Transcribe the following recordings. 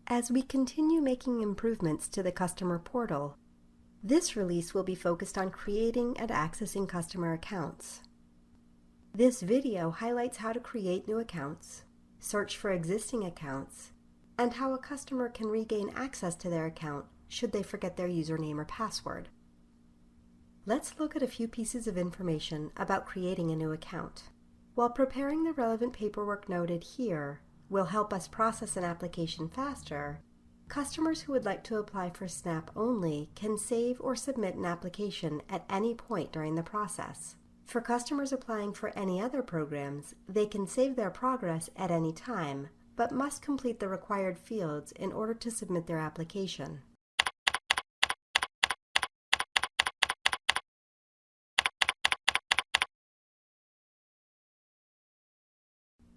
As we continue making improvements to the customer portal, this release will be focused on creating and accessing customer accounts. This video highlights how to create new accounts, search for existing accounts, and how a customer can regain access to their account should they forget their username or password. Let's look at a few pieces of information about creating a new account. While preparing the relevant paperwork noted here will help us process an application faster, customers who would like to apply for SNAP only can save or submit an application at any point during the process. For customers applying for any other programs, they can save their progress at any time, but must complete the required fields in order to submit their application.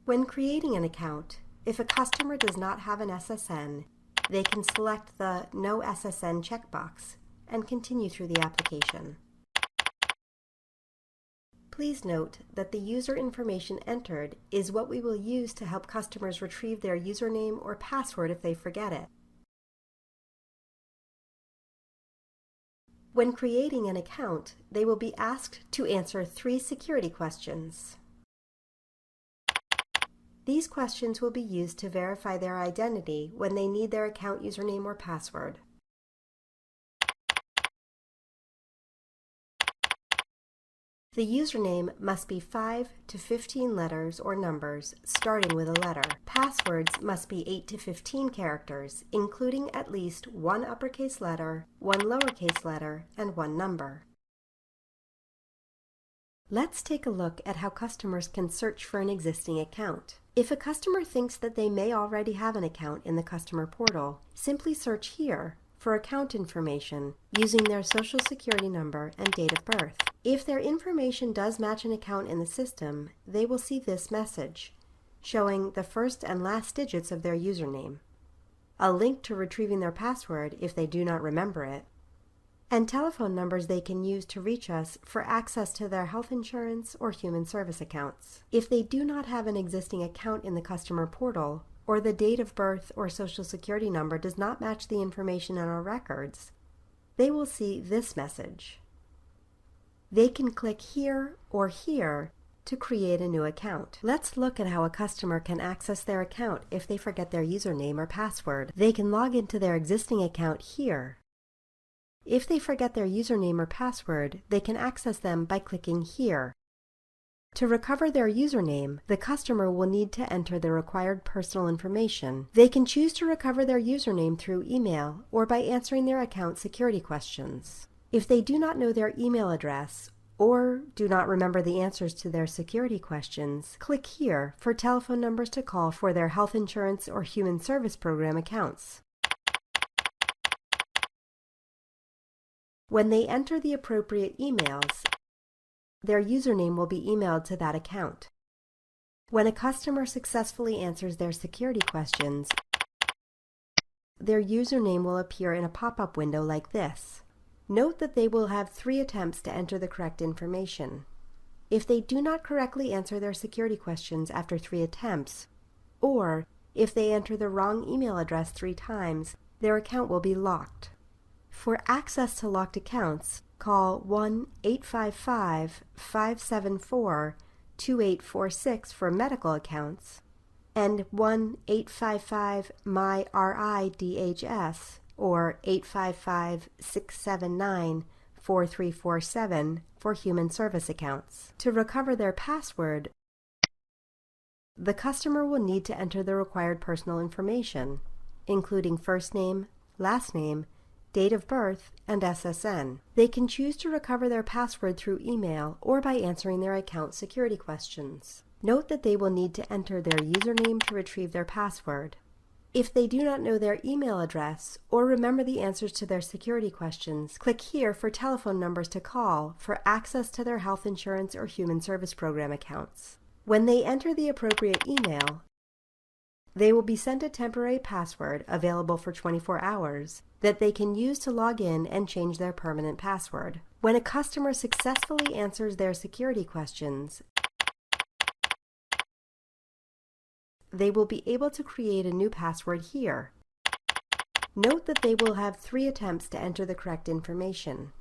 When creating an account, if a customer does not have an SSN, they can select the No SSN checkbox and continue through the application. Please note that the user information entered is what we will use to help customers retrieve their username or password if they forget it. When creating an account, they will be asked to answer 3 security questions. These questions will be used to verify their identity when they need their account username or password. The username must be 5 to 15 letters or numbers, starting with a letter. Passwords must be 8 to 15 characters, including at least 1 uppercase letter, 1 lowercase letter, and 1 number. Let's take a look at how customers can search for an existing account. If a customer thinks that they may already have an account in the customer portal, simply search here for account information using their social security number and date of birth. If their information does match an account in the system, they will see this message showing the first and last digits of their username, a link to retrieving their password if they do not remember it, and telephone numbers they can use to reach us for access to their health insurance or human service accounts. If they do not have an existing account in the customer portal, or the date of birth or social security number does not match the information in our records, they will see this message. They can click here or here to create a new account. Let's look at how a customer can access their account if they forget their username or password. They can log into their existing account here. If they forget their username or password, they can access them by clicking here. To recover their username, the customer will need to enter the required personal information. They can choose to recover their username through email or by answering their account security questions. If they do not know their email address or do not remember the answers to their security questions, click here for telephone numbers to call for their health insurance or human service program accounts. When they enter the appropriate emails, their username will be emailed to that account. When a customer successfully answers their security questions, their username will appear in a pop-up window like this. Note that they will have 3 attempts to enter the correct information. If they do not correctly answer their security questions after 3 attempts, or if they enter the wrong email address 3 times, their account will be locked. For access to locked accounts, call 1-855-574-2846 for medical accounts and 1-855-MY-RI-DHS or 855-679-4347 for human service accounts. To recover their password, the customer will need to enter the required personal information, including first name, last name, date of birth, and SSN. They can choose to recover their password through email or by answering their account security questions. Note that they will need to enter their username to retrieve their password. If they do not know their email address or remember the answers to their security questions, click here for telephone numbers to call for access to their health insurance or human service program accounts. When they enter the appropriate email, they will be sent a temporary password available for 24 hours that they can use to log in and change their permanent password. When a customer successfully answers their security questions, they will be able to create a new password here. Note that they will have 3 attempts to enter the correct information.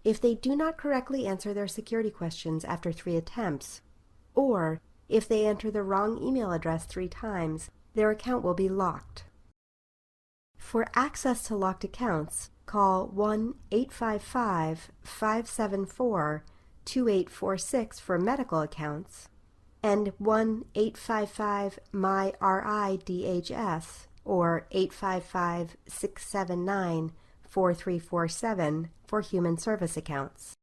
If they do not correctly answer their security questions after 3 attempts, or if they enter the wrong email address 3 times, their account will be locked. For access to locked accounts, call 1-855-574-2846 for medical accounts and 1-855-MY-RI-DHS or 855-679-4347 for human service accounts.